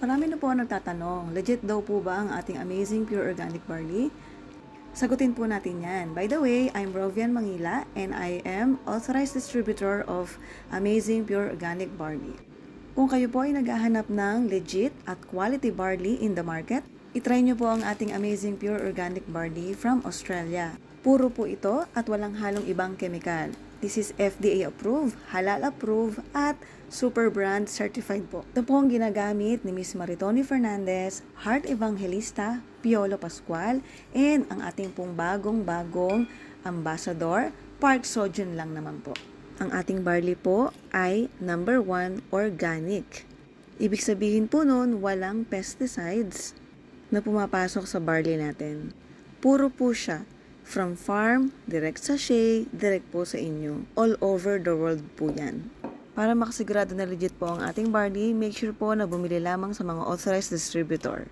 Marami na po ang nagtatanong, legit daw po ba ang ating amazing pure organic barley? Sagutin po natin yan. By the way, I'm Rovian Mangila and I am authorized distributor of amazing pure organic barley. Kung kayo po ay naghahanap ng legit at quality barley in the market, itry nyo po ang ating amazing pure organic barley from Australia. Puro po ito at walang halong ibang kemikal. This is FDA approved, halal approved, at super brand certified po. Ito po ang ginagamit ni Miss Maritoni Fernandez, Heart Evangelista, Piolo Pascual, and ang ating pong bagong ambassador, Park Sojun lang naman po. Ang ating barley po ay number 1 organic. Ibig sabihin po nun, walang pesticides na pumapasok sa barley natin. Puro po siya. From farm, direct sa shade, direct po sa inyo. All over the world po yan. Para makasigurado na legit po ang ating barley, make sure po na bumili lamang sa mga authorized distributor.